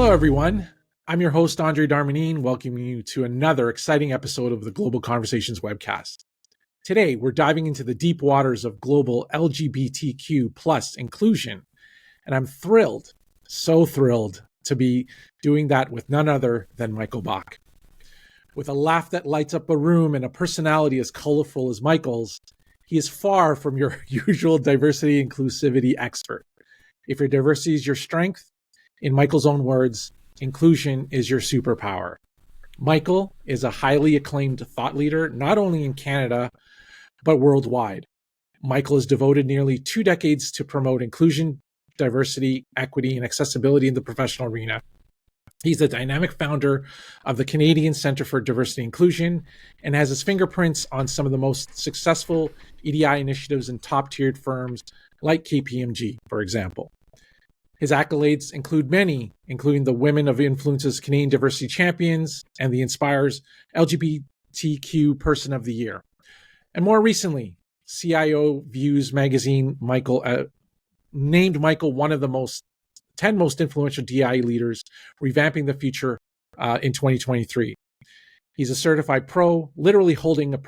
Hello, everyone. I'm your host, Andre Darmanin, welcoming you to another exciting episode of the Global Conversations Webcast. Today, we're diving into the deep waters of global LGBTQ plus inclusion, and I'm thrilled, so thrilled, to be doing that with none other than Michael Bach. With a laugh that lights up a room and a personality as colorful as Michael's, he is far from your usual diversity inclusivity expert. If your diversity is your strength, in Michael's own words, inclusion is your superpower. Michael is a highly acclaimed thought leader, not only in Canada, but worldwide. Michael has devoted nearly 2 decades to promote inclusion, diversity, equity, and accessibility in the professional arena. He's a dynamic founder of the Canadian Centre for Diversity and Inclusion and has his fingerprints on some of the most successful EDI initiatives in top-tiered firms like KPMG, for example. His accolades include many, including the Women of Influence's Canadian Diversity Champions and the Inspire's LGBTQ Person of the Year. And more recently, CIO Views magazine named Michael one of the 10 most influential DI leaders, revamping the future in 2023. He's a certified pro, literally holding a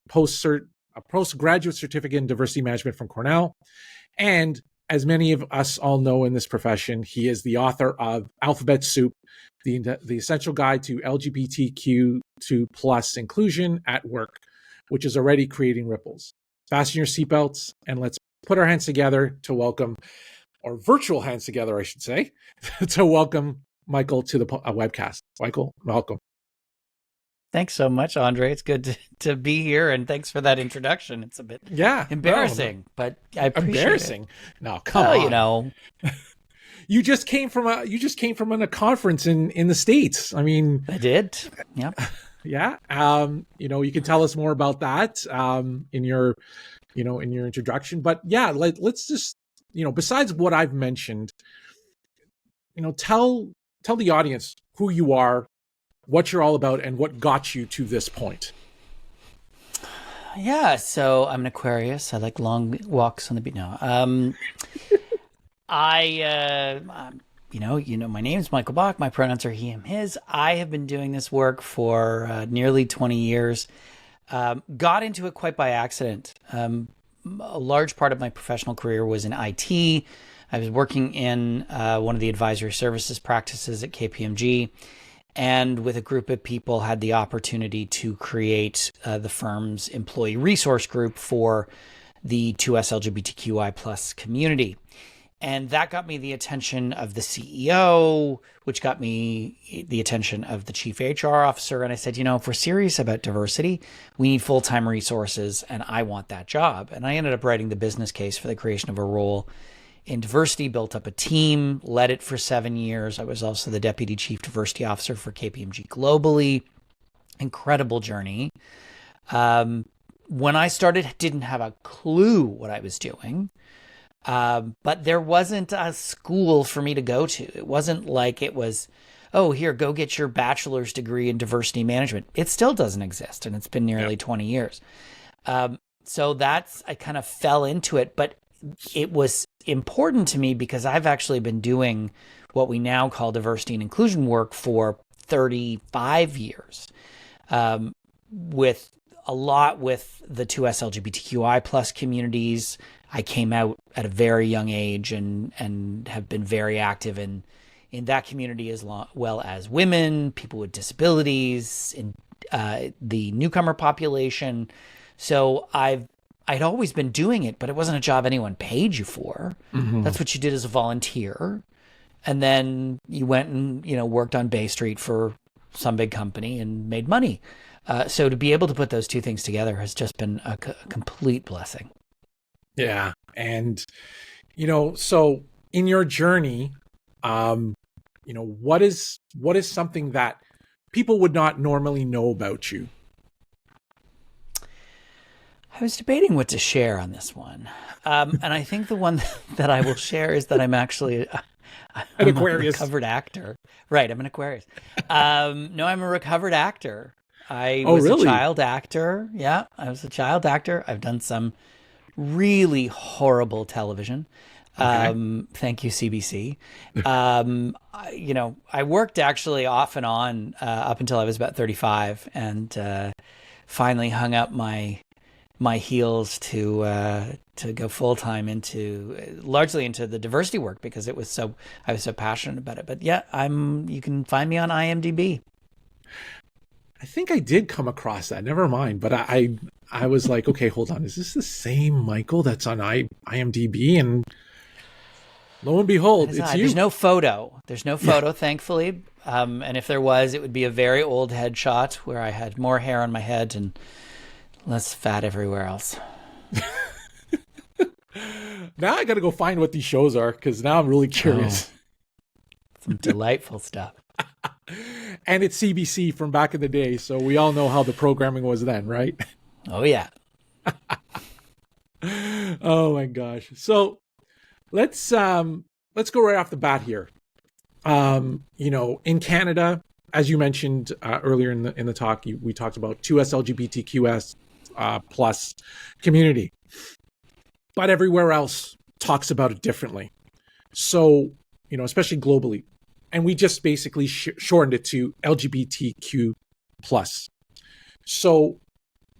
postgraduate certificate in diversity management from Cornell. And as many of us all know in this profession, he is the author of Alphabet Soup, the Essential Guide to LGBTQ2 plus inclusion at work, which is already creating ripples. Fasten your seatbelts and let's put our hands together to welcome, or virtual hands together, I should say, to welcome Michael to the webcast. Michael, welcome. Thanks so much, Andre. It's good to be here, and thanks for that introduction. It's a bit embarrassing, but I appreciate it. No, come on. You know, you just came from a conference in the States. I mean, I did. Yeah. Yeah. You can tell us more about that in your introduction. But yeah, let's just, besides what I've mentioned, tell the audience who you are, what you're all about, and what got you to this point. Yeah, so I'm an Aquarius. I like long walks on the beach. No, my name is Michael Bach. My pronouns are he, him, his. I have been doing this work for nearly 20 years. Got into it quite by accident. A large part of my professional career was in IT. I was working in one of the advisory services practices at KPMG. And with a group of people, had the opportunity to create the firm's employee resource group for the 2S LGBTQI plus community. And that got me the attention of the CEO, which got me the attention of the chief HR officer. And I said, if we're serious about diversity, we need full-time resources, and I want that job. And I ended up writing the business case for the creation of a role in diversity, built up a team, led it for 7 years. I was also the deputy chief diversity officer for KPMG globally. Incredible journey. When I started, didn't have a clue what I was doing, but there wasn't a school for me to go to. It wasn't like it was, oh, here, go get your bachelor's degree in diversity management. It still doesn't exist, and it's been nearly 20 years. So I kind of fell into it, but it was important to me because I've actually been doing what we now call diversity and inclusion work for 35 years, with the 2S LGBTQI plus communities. I came out at a very young age and have been very active in that community, as well as women, people with disabilities, in the newcomer population. So I'd always been doing it, but it wasn't a job anyone paid you for. Mm-hmm. That's what you did as a volunteer. And then you went and, worked on Bay Street for some big company and made money. So to be able to put those two things together has just been a complete blessing. Yeah. And, so in your journey, what is something that people would not normally know about you? I was debating what to share on this one. And I think the one that I will share is that I'm actually an Aquarius. A recovered actor. Right, I'm an Aquarius. No, I'm a recovered actor. I was a child actor. Yeah, I was a child actor. I've done some really horrible television. Thank you, CBC. I worked actually off and on up until I was about 35, and finally hung up my heels to go full time largely into the diversity work because I was so passionate about it. But yeah, you can find me on IMDb. I think I did come across that. Never mind. But I was like, okay, hold on. Is this the same Michael that's on IMDb? And lo and behold, it's you. There's no photo. Thankfully. And if there was, it would be a very old headshot where I had more hair on my head and less fat everywhere else. Now I got to go find what these shows are because now I'm really curious. Some delightful stuff. And it's CBC from back in the day, so we all know how the programming was then, right? Oh, yeah. Oh, my gosh. So let's go right off the bat here. In Canada, as you mentioned earlier in the talk, we talked about 2S LGBTQS plus community, but everywhere else talks about it differently. So, especially globally, and we just basically shortened it to LGBTQ plus. So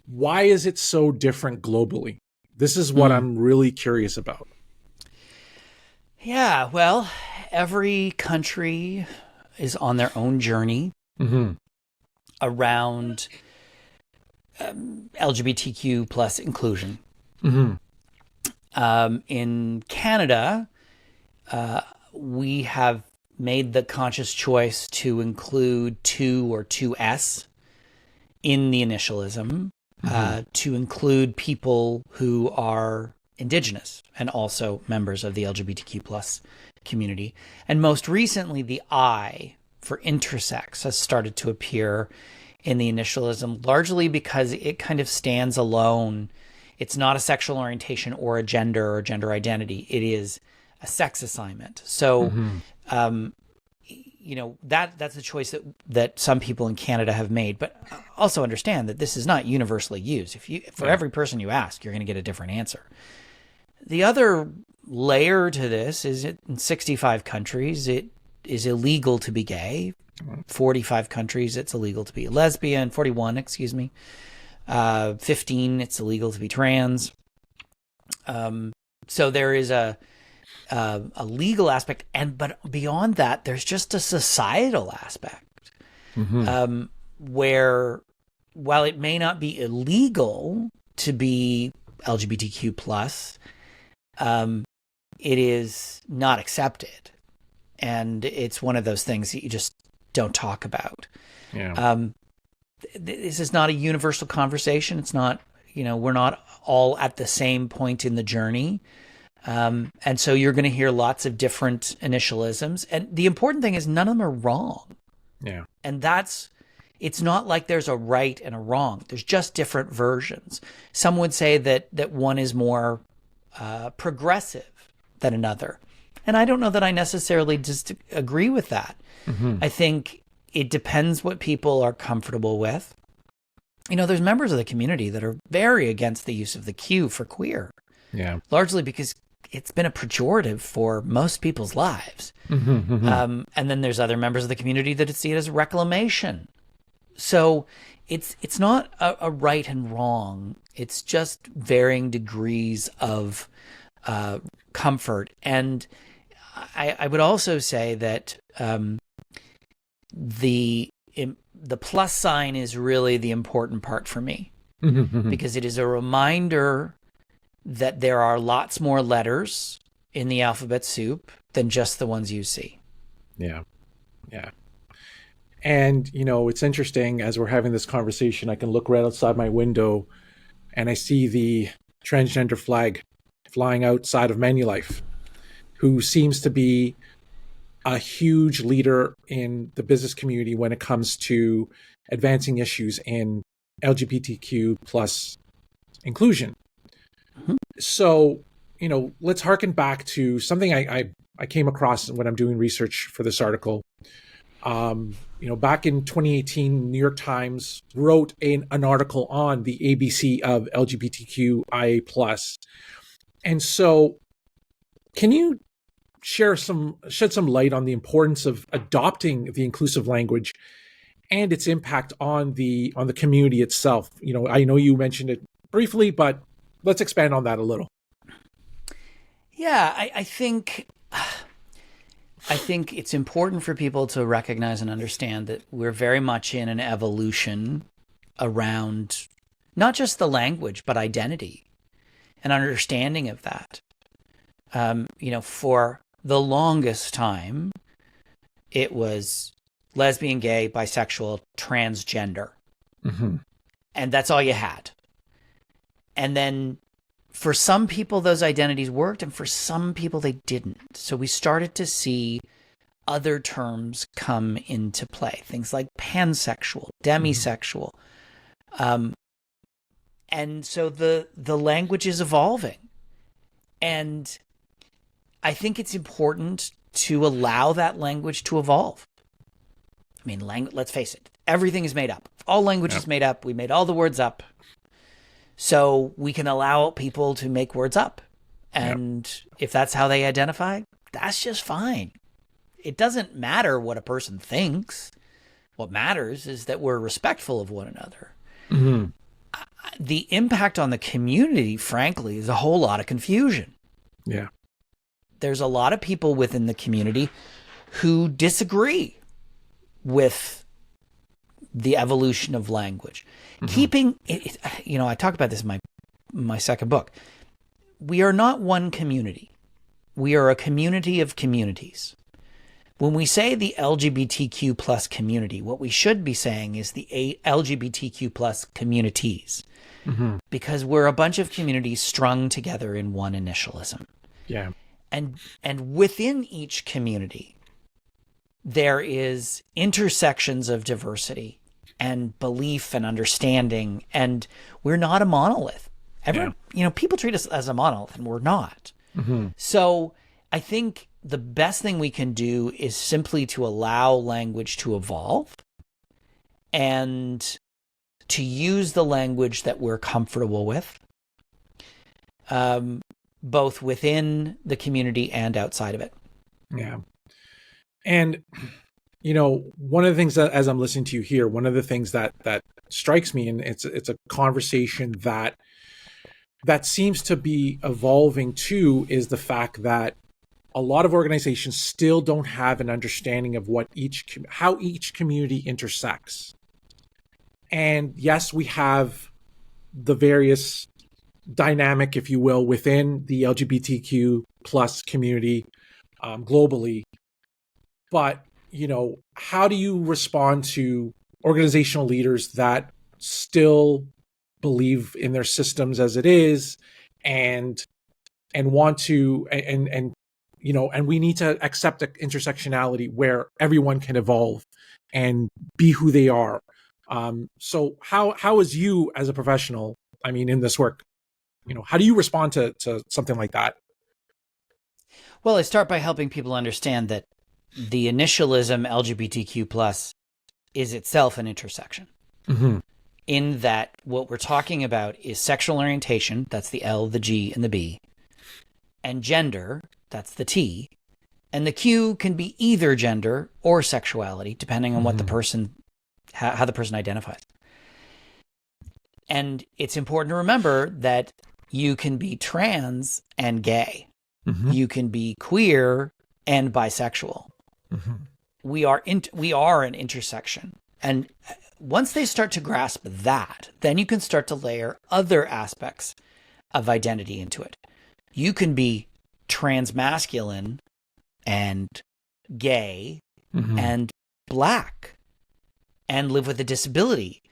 why is it so different globally? This is what I'm really curious about. Yeah, well, every country is on their own journey around LGBTQ plus inclusion. In Canada, we have made the conscious choice to include 2 or 2S in the initialism, to include people who are Indigenous and also members of the LGBTQ plus community. And most recently, the I for intersex has started to appear in the initialism, largely because it kind of stands alone. It's not a sexual orientation or a gender or gender identity. It is a sex assignment. So, that's a choice that some people in Canada have made, but also understand that this is not universally used. For every person you ask, you're going to get a different answer. The other layer to this is in 65 countries, it is illegal to be gay. 45 countries, it's illegal to be a lesbian. 41, 15, it's illegal to be trans. So there is a legal aspect, but beyond that, there's just a societal aspect where, while it may not be illegal to be LGBTQ plus, it is not accepted, and it's one of those things that you just don't talk about. This is not a universal conversation. It's not, we're not all at the same point in the journey. And so you're going to hear lots of different initialisms. And the important thing is none of them are wrong. Yeah. And it's not like there's a right and a wrong. There's just different versions. Some would say that one is more progressive than another. And I don't know that I necessarily just agree with that. I think it depends what people are comfortable with. There's members of the community that are very against the use of the Q for queer. Yeah. Largely because it's been a pejorative for most people's lives. And then there's other members of the community that see it as a reclamation. So it's not a right and wrong. It's just varying degrees of comfort. And I would also say that the plus sign is really the important part for me, because it is a reminder that there are lots more letters in the alphabet soup than just the ones you see. Yeah. And, it's interesting, as we're having this conversation, I can look right outside my window and I see the transgender flag flying outside of Manulife, who seems to be a huge leader in the business community when it comes to advancing issues in LGBTQ plus inclusion. So, let's harken back to something I came across when I'm doing research for this article. Back in 2018, New York Times wrote an article on the ABC of LGBTQIA+. And so Can you shed some light on the importance of adopting the inclusive language and its impact on the community itself? I know you mentioned it briefly, but let's expand on that a little. Yeah, I think it's important for people to recognize and understand that we're very much in an evolution around not just the language, but identity and understanding of that. For the longest time, it was lesbian, gay, bisexual, transgender. Mm-hmm. And that's all you had. And then for some people, those identities worked, and for some people, they didn't. So we started to see other terms come into play, things like pansexual, demisexual. And so the language is evolving. And I think it's important to allow that language to evolve. I mean, let's face it, everything is made up. All language is made up. We made all the words up. So we can allow people to make words up. And if that's how they identify, that's just fine. It doesn't matter what a person thinks. What matters is that we're respectful of one another. Mm-hmm. The impact on the community, frankly, is a whole lot of confusion. Yeah. There's a lot of people within the community who disagree with the evolution of language. Mm-hmm. Keeping it, I talk about this in my second book. We are not one community. We are a community of communities. When we say the LGBTQ plus community, what we should be saying is the LGBTQ plus communities, mm-hmm. because we're a bunch of communities strung together in one initialism. Yeah. And within each community, there is intersections of diversity and belief and understanding, and we're not a monolith. People treat us as a monolith, and we're not. Mm-hmm. So I think the best thing we can do is simply to allow language to evolve and to use the language that we're comfortable with, both within the community and outside of it. Yeah. And, one of the things that, as I'm listening to you here, one of the things that strikes me, and it's a conversation that seems to be evolving too, is the fact that a lot of organizations still don't have an understanding of how each community intersects. And yes, we have the various dynamic, if you will, within the LGBTQ plus community globally. But, how do you respond to organizational leaders that still believe in their systems as it is and want to, and we need to accept the intersectionality where everyone can evolve and be who they are. So how is you as a professional, in this work, how do you respond to something like that? Well, I start by helping people understand that the initialism LGBTQ plus is itself an intersection. Mm-hmm. In that what we're talking about is sexual orientation, that's the L, the G, and the B, and gender, that's the T, and the Q can be either gender or sexuality, depending on what the person, how the person identifies. And it's important to remember that you can be trans and gay. Mm-hmm. You can be queer and bisexual. Mm-hmm. We are an intersection. And once they start to grasp that, then you can start to layer other aspects of identity into it. You can be transmasculine and gay and Black and live with a disability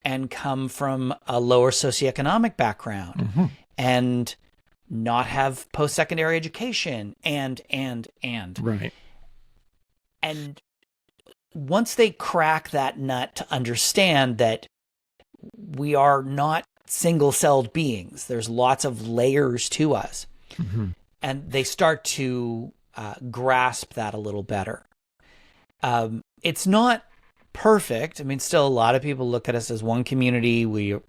and come from a lower socioeconomic background and not have post-secondary education and. Right. And once they crack that nut to understand that we are not single-celled beings, there's lots of layers to us, and they start to grasp that a little better. It's not perfect. Still a lot of people look at us as one community. We're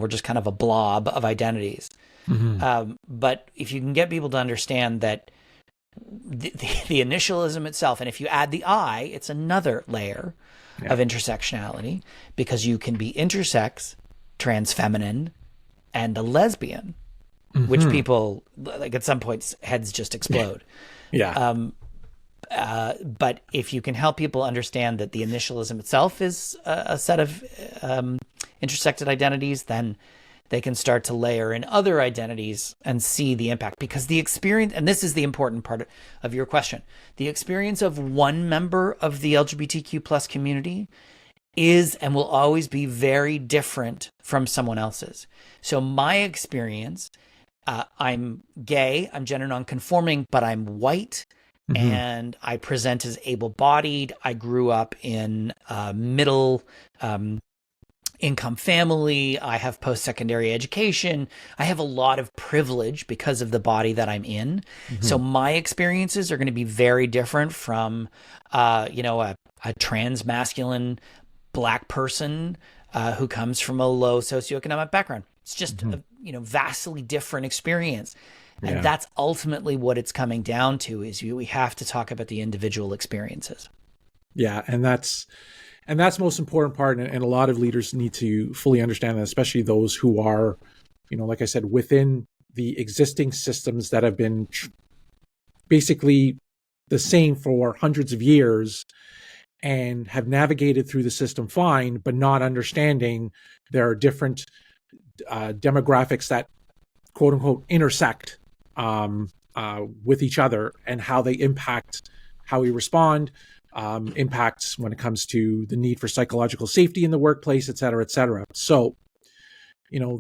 just kind of a blob of identities. But if you can get people to understand that the initialism itself. And if you add the I, it's another layer of intersectionality, because you can be intersex, trans feminine, and a lesbian, which people, like, at some points heads just explode. But if you can help people understand that the initialism itself is a set of intersected identities, then they can start to layer in other identities and see the impact. Because the experience, and this is the important part of your question, the experience of one member of the LGBTQ plus community is and will always be very different from someone else's. So my experience, I'm gay, I'm gender nonconforming, but I'm white, and I present as able-bodied. I grew up in a middle income family. I have post-secondary education. I have a lot of privilege because of the body that I'm in. So my experiences are going to be very different from, a trans masculine Black person who comes from a low socioeconomic background. It's just a vastly different experience. And that's ultimately what it's coming down to, is we have to talk about the individual experiences. Yeah. And that's most important part. And a lot of leaders need to fully understand that, especially those who are, like I said, within the existing systems that have been basically the same for hundreds of years and have navigated through the system fine, but not understanding there are different demographics that, quote unquote, intersect with each other, and how they impact how we respond, impacts when it comes to the need for psychological safety in the workplace, et cetera, et cetera. So,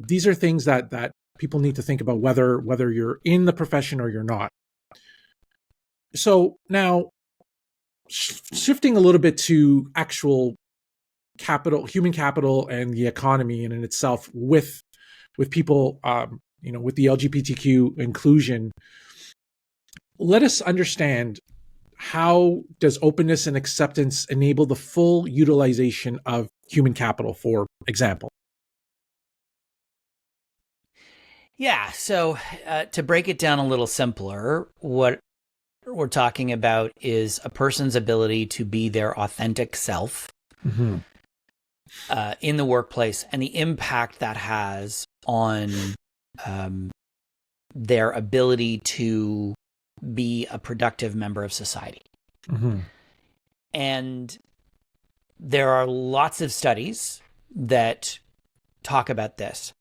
these are things that people need to think about, whether you're in the profession or you're not. So now, shifting a little bit to actual capital, human capital, and the economy in itself with people, with the LGBTQ inclusion, let us understand, how does openness and acceptance enable the full utilization of human capital, for example? Yeah. So to break it down a little simpler, what we're talking about is a person's ability to be their authentic self in the workplace, and the impact that has on their ability to be a productive member of society. And there are lots of studies that talk about this,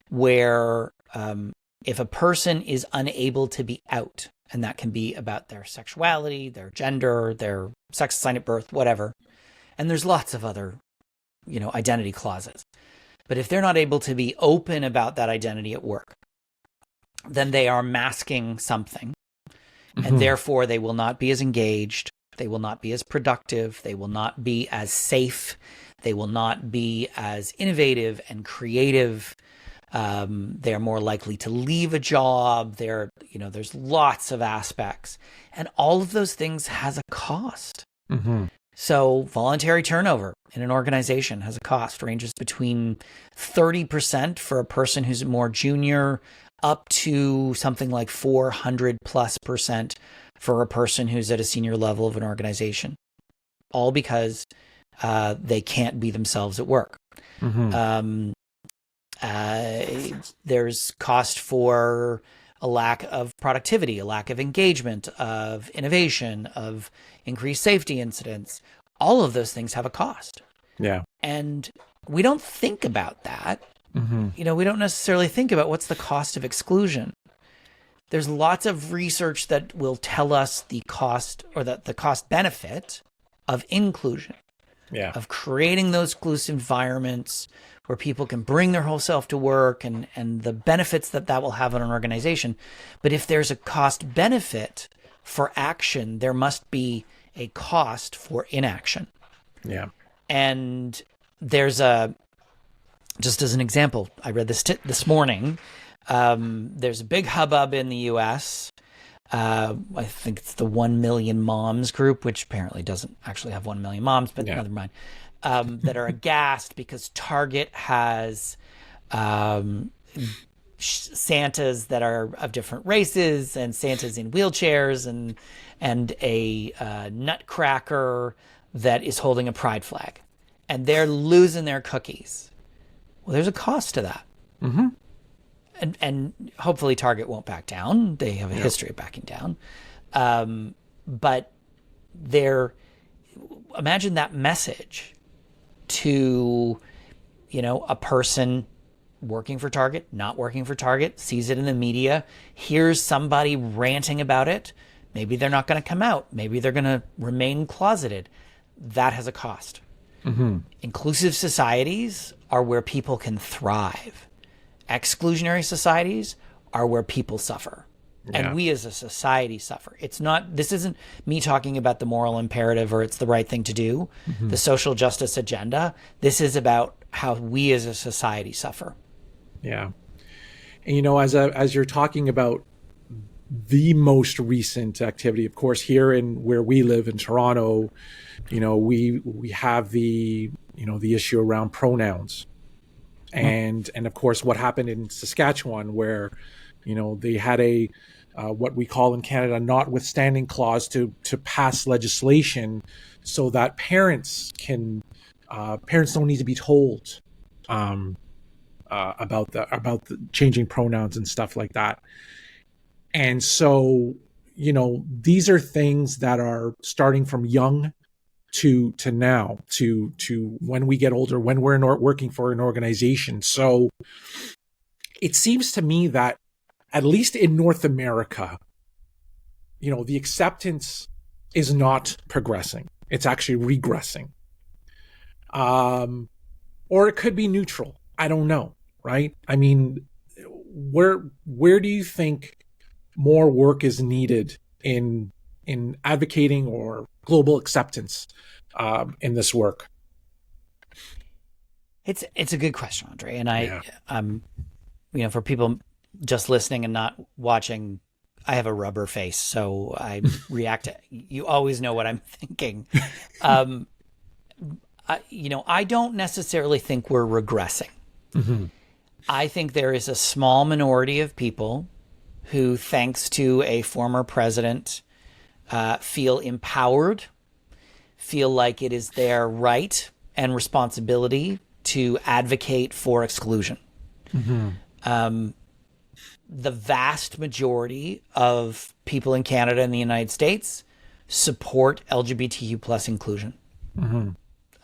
where if a person is unable to be out, and that can be about their sexuality, their gender, their sex assigned at birth, whatever, and there's lots of other, identity clauses. But if they're not able to be open about that identity at work, then they are masking something. And therefore, they will not be as engaged. They will not be as productive. They will not be as safe. They will not be as innovative and creative. They're more likely to leave a job. There's lots of aspects. And all of those things has a cost. So voluntary turnover in an organization has a cost, ranges between 30% for a person who's more junior, up to something like 400+% for a person who's at a senior level of an organization, all because they can't be themselves at work. There's cost for a lack of productivity, a lack of engagement, of innovation, of increased safety incidents. All of those things have a cost. Yeah. And we don't think about that. We don't necessarily think about what's the cost of exclusion. There's lots of research that will tell us the cost, or the cost benefit of inclusion, of creating those inclusive environments where people can bring their whole self to work, and the benefits that will have on an organization. But if there's a cost benefit for action, there must be a cost for inaction. Yeah. And there's just as an example, I read this morning. There's a big hubbub in the U.S. I think it's the 1 Million Moms group, which apparently doesn't actually have 1 million moms, but never mind. That are aghast because Target has Santas that are of different races, and Santas in wheelchairs, and a nutcracker that is holding a pride flag, and they're losing their cookies. Well, there's a cost to that. Mm-hmm. And hopefully Target won't back down. They have a history of backing down. But imagine that message to, a person working for Target, not working for Target, sees it in the media, hears somebody ranting about it. Maybe they're not going to come out. Maybe they're going to remain closeted. That has a cost. Mm-hmm. Inclusive societies are where people can thrive. Exclusionary societies are where people suffer. And we as a society suffer. This isn't me talking about the moral imperative or it's the right thing to do, the social justice agenda. This is about how we as a society suffer. Yeah. And, as you're talking about the most recent activity, of course, here in where we live in Toronto, we have the issue around pronouns. And of course, what happened in Saskatchewan, where, they had a what we call in Canada notwithstanding clause to pass legislation so that parents don't need to be told about the changing pronouns and stuff like that. And so, these are things that are starting from young to now, to when we get older, when we're working for an organization. So it seems to me that at least in North America, the acceptance is not progressing. It's actually regressing. Or it could be neutral. I don't know, right? I mean, where do you think more work is needed in advocating or global acceptance in this work? It's a good question, Andre. And for people just listening and not watching, I have a rubber face, so I react to, you always know what I'm thinking. I don't necessarily think we're regressing. Mm-hmm. I think there is a small minority of people who, thanks to a former president, feel empowered, feel like it is their right and responsibility to advocate for exclusion. Mm-hmm. The vast majority of people in Canada and the United States support LGBTQ plus inclusion. Mm-hmm.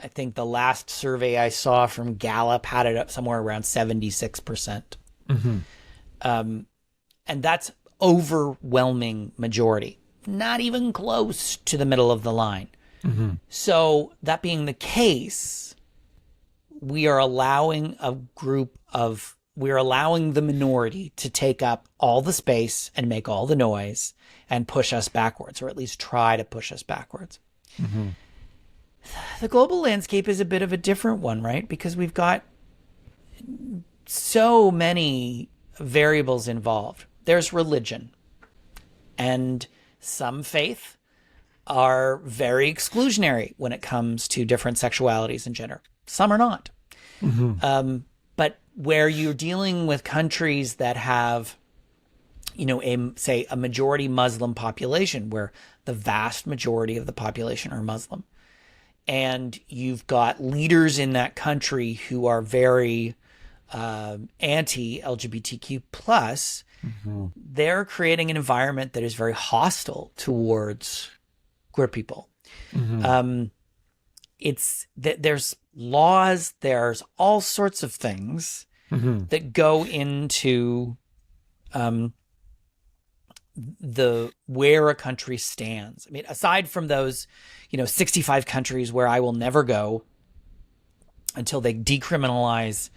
I think the last survey I saw from Gallup had it up somewhere around 76%. Mm-hmm. And that's overwhelming majority, not even close to the middle of the line. Mm-hmm. So that being the case, we are allowing the minority to take up all the space and make all the noise and push us backwards, or at least try to push us backwards. Mm-hmm. The global landscape is a bit of a different one, right? Because we've got so many variables involved. There's religion, and some faith are very exclusionary when it comes to different sexualities and gender. Some are not. Mm-hmm. But where you're dealing with countries that have, a majority Muslim population, where the vast majority of the population are Muslim, and you've got leaders in that country who are very anti-LGBTQ plus, Mm-hmm. they're creating an environment that is very hostile towards queer people. Mm-hmm. It's that there's laws, there's all sorts of things Mm-hmm. that go into where a country stands. I mean, aside from those, 65 countries where I will never go until they decriminalize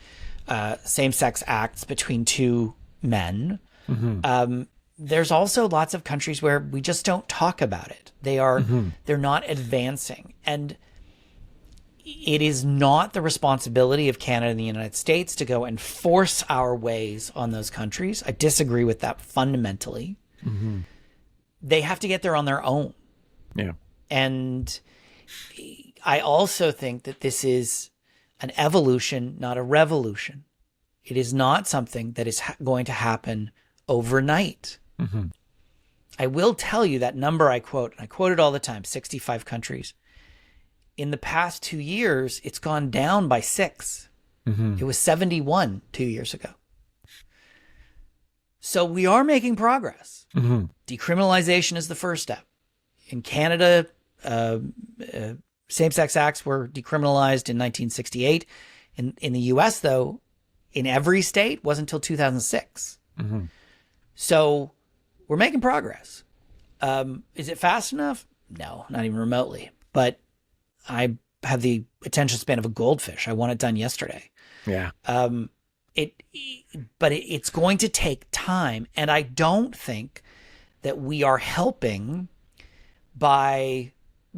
same-sex acts between two men. Mm-hmm. There's also lots of countries where we just don't talk about it. They're not advancing. And it is not the responsibility of Canada and the United States to go and force our ways on those countries. I disagree with that fundamentally. Mm-hmm. They have to get there on their own. Yeah. And I also think that this is an evolution, not a revolution. It is not something that is going to happen overnight. Mm-hmm. I will tell you that number I quote it all the time, 65 countries. In the past 2 years, it's gone down by 6. Mm-hmm. It was 71 2 years ago. So we are making progress. Mm-hmm. Decriminalization is the first step. In Canada, same-sex acts were decriminalized in 1968. In the U.S., though, in every state, wasn't until 2006. Mm-hmm. So we're making progress. Is it fast enough? No, not even remotely. But I have the attention span of a goldfish. I want it done yesterday. Yeah. It's going to take time. And I don't think that we are helping by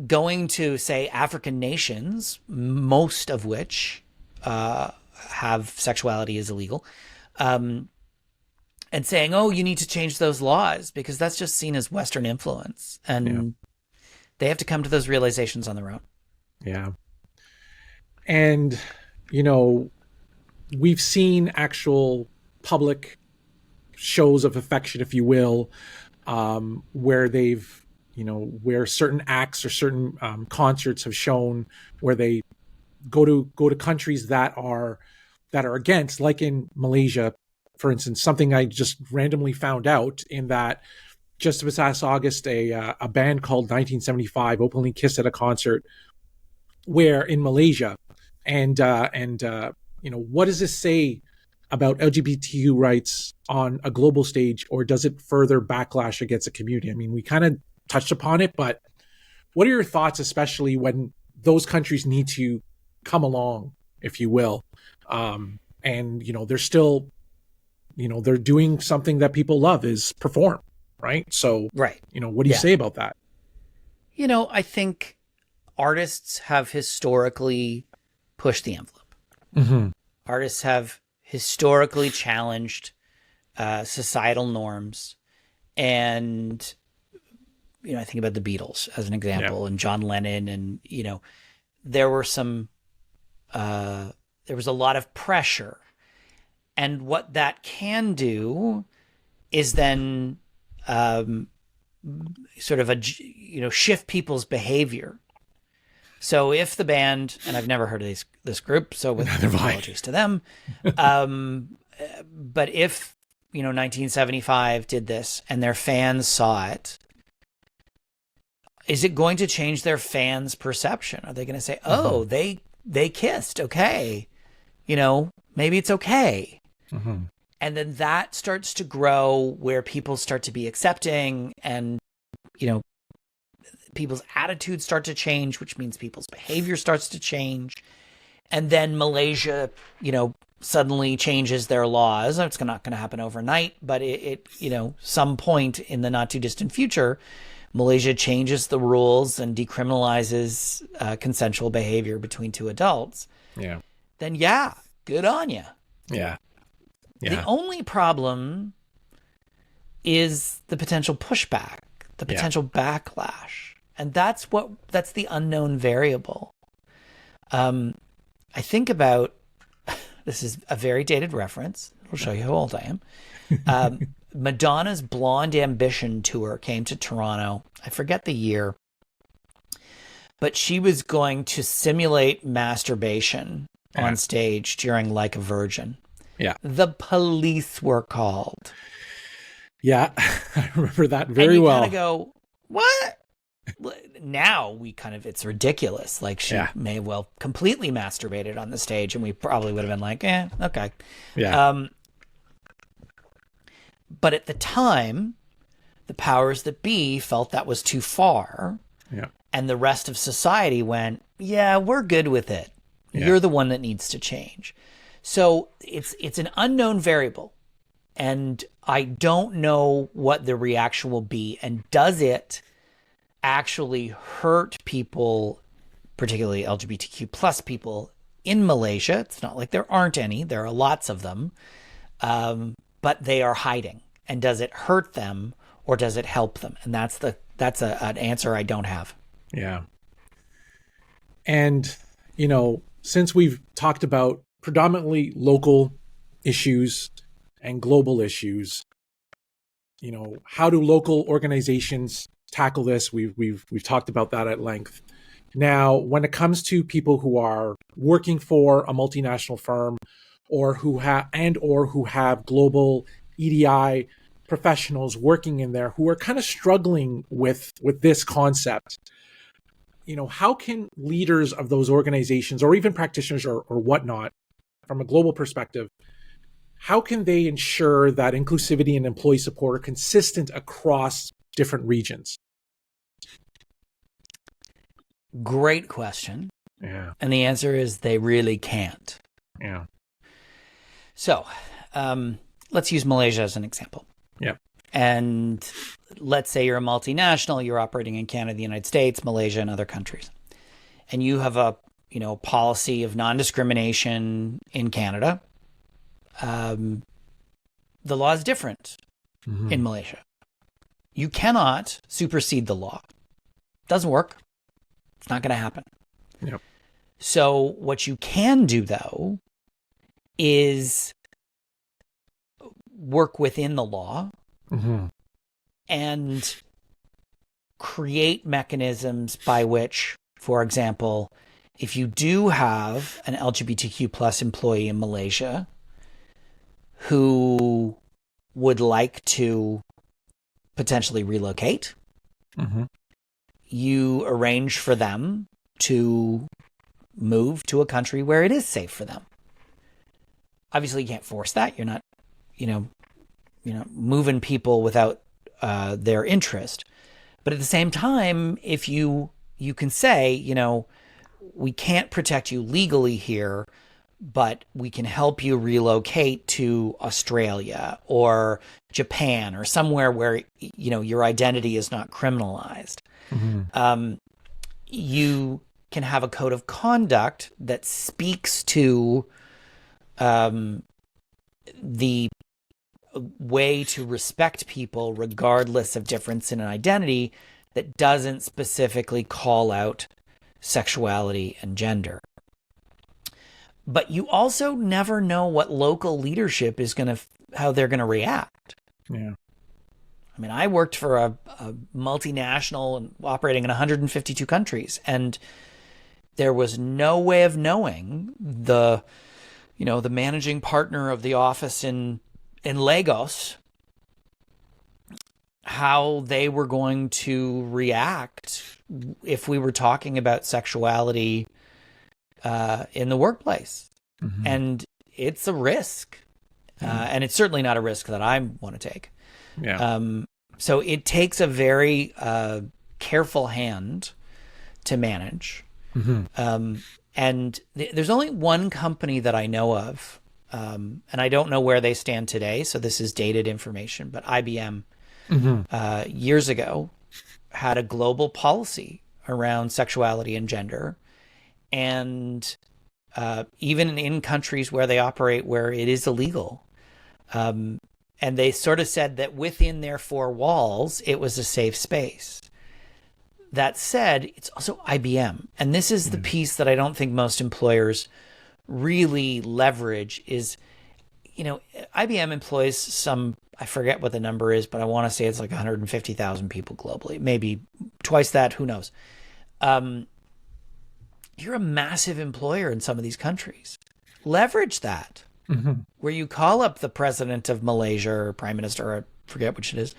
going to, say, African nations, most of which have sexuality as illegal, and saying, oh, you need to change those laws, because that's just seen as Western influence. And they have to come to those realizations on their own. Yeah. And, you know, we've seen actual public shows of affection, if you will, where they've, you know, where certain acts or certain concerts have shown where they go to countries that are against, like in Malaysia, for instance, something I just randomly found out in that just this past August, a band called 1975 openly kissed at a concert where in Malaysia, and you know, what does this say about LGBTQ rights on a global stage, or does it further backlash against the community? I mean, we kind of touched upon it, but what are your thoughts, especially when those countries need to come along, if you will, and you know, they're still, you know, they're doing something that people love, is perform, right? So, right, you know, what do you say about that? You know, I think artists have historically pushed the envelope. Mm-hmm. Artists have historically challenged societal norms. And, you know, I think about the Beatles as an example, and John Lennon, and, you know, there was a lot of pressure. And what that can do is then sort of shift people's behavior. So if the band, and I've never heard of this group, so with apologies to them, but if, you know, 1975 did this and their fans saw it, is it going to change their fans' perception? Are they going to say, oh, they kissed, okay, you know, maybe it's okay. Mm-hmm. And then that starts to grow where people start to be accepting, and, you know, people's attitudes start to change, which means people's behavior starts to change. And then Malaysia, you know, suddenly changes their laws. It's not going to happen overnight, but it, you know, some point in the not too distant future, Malaysia changes the rules and decriminalizes consensual behavior between two adults. Yeah. Then, good on you. Yeah. The only problem is the potential pushback, the potential backlash. And that's the unknown variable. I think about, this is a very dated reference. It'll show you how old I am. Madonna's Blonde Ambition tour came to Toronto. I forget the year, but she was going to simulate masturbation on stage during Like a Virgin. Yeah. The police were called. Yeah, I remember that very well. And you kind of go, what? Now it's ridiculous. Like, she may well completely masturbated on the stage, and we probably would have been like, okay. Yeah. But at the time, the powers that be felt that was too far. Yeah. And the rest of society went, we're good with it. Yeah. You're the one that needs to change. So it's an unknown variable. And I don't know what the reaction will be. And does it actually hurt people, particularly LGBTQ plus people in Malaysia? It's not like there aren't any. There are lots of them. But they are hiding. And does it hurt them, or does it help them? And that's an answer I don't have. Yeah. And, you know, since we've talked about predominantly local issues and global issues. How do local organizations tackle this? We've talked about that at length. Now, when it comes to people who are working for a multinational firm or who have global EDI professionals working in there who are kind of struggling with this concept, how can leaders of those organizations or even practitioners or whatnot, from a global perspective, how can they ensure that inclusivity and employee support are consistent across different regions? Great question. Yeah. And the answer is they really can't. Yeah. So let's use Malaysia as an example. Yeah. And let's say you're a multinational, you're operating in Canada, the United States, Malaysia, and other countries. And you have a policy of non-discrimination in Canada. The law is different in Malaysia. You cannot supersede the law. Doesn't work. It's not going to happen. Yep. So what you can do, though, is work within the law and create mechanisms by which, for example, if you do have an LGBTQ plus employee in Malaysia who would like to potentially relocate, you arrange for them to move to a country where it is safe for them. Obviously, you can't force that. You're not, moving people without their interest. But at the same time, if you can say, we can't protect you legally here, but we can help you relocate to Australia or Japan or somewhere where, your identity is not criminalized. You can have a code of conduct that speaks to the way to respect people regardless of difference in an identity that doesn't specifically call out sexuality and gender. But you also never know what local leadership is how they're going to react. Yeah. I mean, I worked for a multinational and operating in 152 countries, and there was no way of knowing the managing partner of the office in Lagos, how they were going to react if we were talking about sexuality in the workplace. And it's a risk. And it's certainly not a risk that I want to take. Yeah. So it takes a very careful hand to manage. And there's only one company that I know of, and I don't know where they stand today, so this is dated information, but IBM years ago had a global policy around sexuality and gender. And even in countries where they operate where it is illegal, and they sort of said that within their four walls, it was a safe space. That said, it's also IBM. And this is the piece that I don't think most employers really leverage is, IBM employs some, I forget what the number is, but I want to say it's like 150,000 people globally, maybe twice that, who knows. You're a massive employer in some of these countries. Leverage that. Where you call up the president of Malaysia or prime minister, or I forget which it is,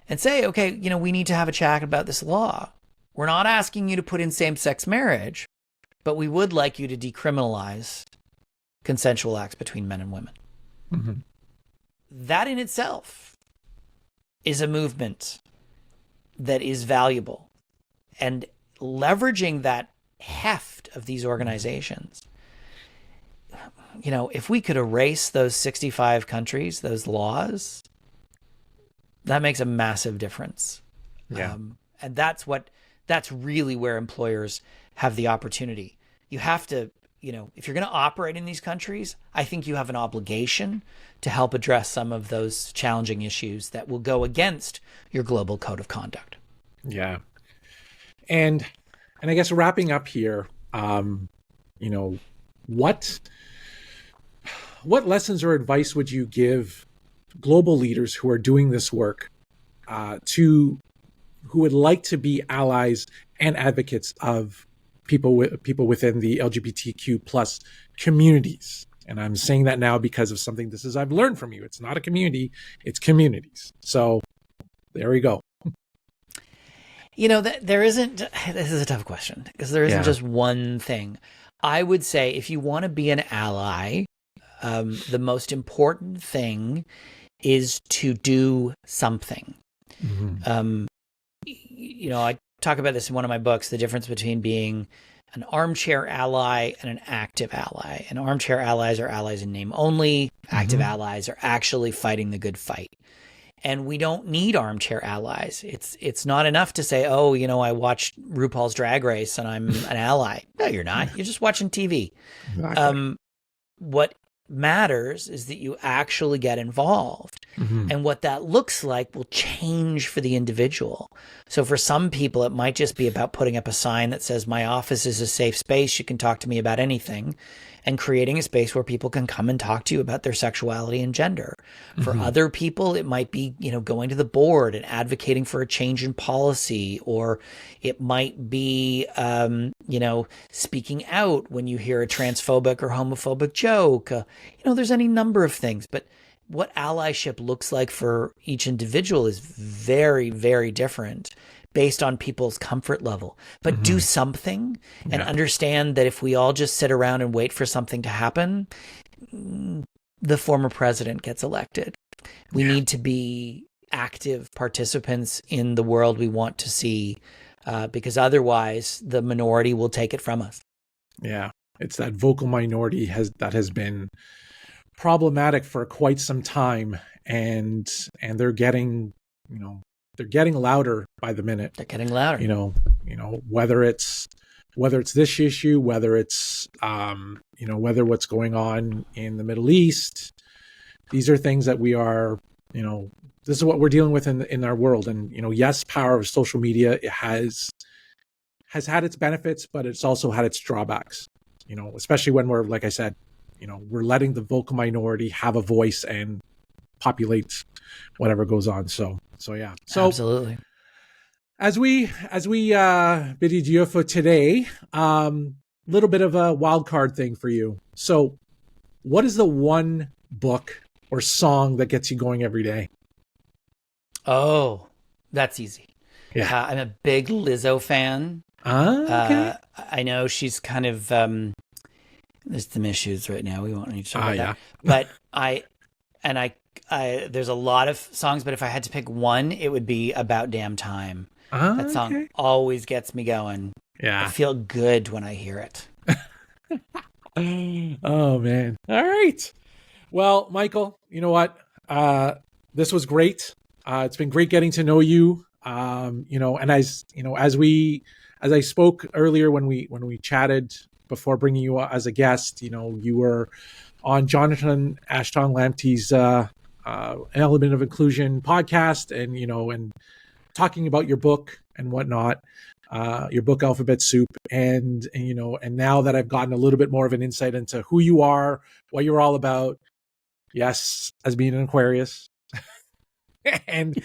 and say, okay, we need to have a chat about this law. We're not asking you to put in same-sex marriage, but we would like you to decriminalize consensual acts between men and women. That in itself is a movement that is valuable. And leveraging that heft of these organizations, if we could erase those 65 countries, those laws, that makes a massive difference. Yeah. And that's really where employers have the opportunity. You have to, if you're going to operate in these countries, I think you have an obligation to help address some of those challenging issues that will go against your global code of conduct. Yeah. And I guess wrapping up here, what what lessons or advice would you give global leaders who are doing this work to who would like to be allies and advocates of people within the LGBTQ plus communities? And I'm saying that now because of something I've learned from you. It's not a community, it's communities. So there we go. There isn't, this is a tough question because there isn't just one thing. I would say if you want to be an ally, the most important thing is to do something. Mm-hmm. I talk about this in one of my books, the difference between being an armchair ally and an active ally. And armchair allies are allies in name only. Active allies are actually fighting the good fight. And we don't need armchair allies. It's not enough to say, oh, I watched RuPaul's Drag Race and I'm an ally. No, you're not. You're just watching TV. Exactly. What matters is that you actually get involved. And what that looks like will change for the individual. So for some people, it might just be about putting up a sign that says, my office is a safe space. You can talk to me about anything. And creating a space where people can come and talk to you about their sexuality and gender. For other people, it might be, going to the board and advocating for a change in policy, or it might be, speaking out when you hear a transphobic or homophobic joke. There's any number of things, but what allyship looks like for each individual is very, very different based on people's comfort level. But do something and understand that if we all just sit around and wait for something to happen, the former president gets elected. We need to be active participants in the world we want to see, because otherwise the minority will take it from us. Yeah, it's that vocal minority that has been problematic for quite some time, and they're getting louder by the minute. They're getting louder. Whether it's this issue, whether it's whether what's going on in the Middle East, these are things that we are, this is what we're dealing with in our world. And yes, power of social media, it has had its benefits, but it's also had its drawbacks. Especially when we're, like I said, we're letting the vocal minority have a voice and populate whatever goes on. So yeah. So absolutely. As we bid you adieu for today, little bit of a wild card thing for you. So what is the one book or song that gets you going every day? Oh, that's easy. Yeah. I'm a big Lizzo fan. Okay. I know she's kind of, there's some issues right now. We won't need to talk about that. But there's a lot of songs, but if I had to pick one, it would be About Damn Time. That song always gets me going. Yeah. I feel good when I hear it. Oh, man. All right. Well, Michael, you know what? This was great. It's been great getting to know you. And as I spoke earlier when we chatted before bringing you as a guest, you were on Jonathan Ashton Lamptey's An Element of Inclusion podcast, and talking about your book and whatnot, your book Alphabet Soup, and now that I've gotten a little bit more of an insight into who you are, what you're all about, yes, as being an Aquarius, and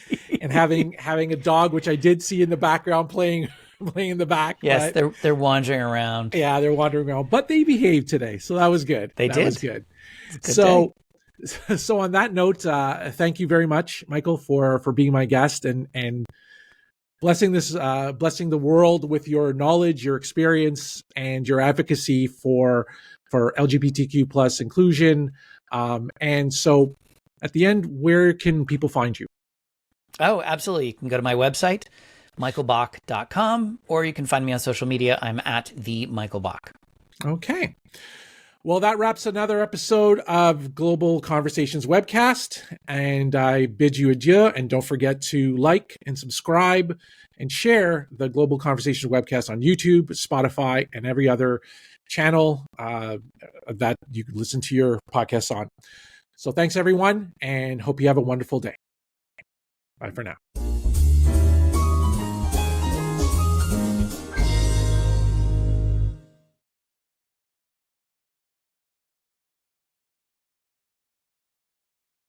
having a dog, which I did see in the background playing in the back. Yes, they're wandering around. Yeah, they're wandering around, but they behaved today, so that was good. That was good. So on that note, thank you very much, Michael, for being my guest and blessing the world with your knowledge, your experience, and your advocacy for LGBTQ plus inclusion. And so at the end, where can people find you? Oh, absolutely. You can go to my website, michaelbach.com, or you can find me on social media. I'm at the Michael Bach. Okay. Well, that wraps another episode of Global Conversations Webcast, and I bid you adieu. And don't forget to like and subscribe and share the Global Conversations Webcast on YouTube, Spotify, and every other channel that you can listen to your podcasts on. So thanks, everyone, and hope you have a wonderful day. Bye for now.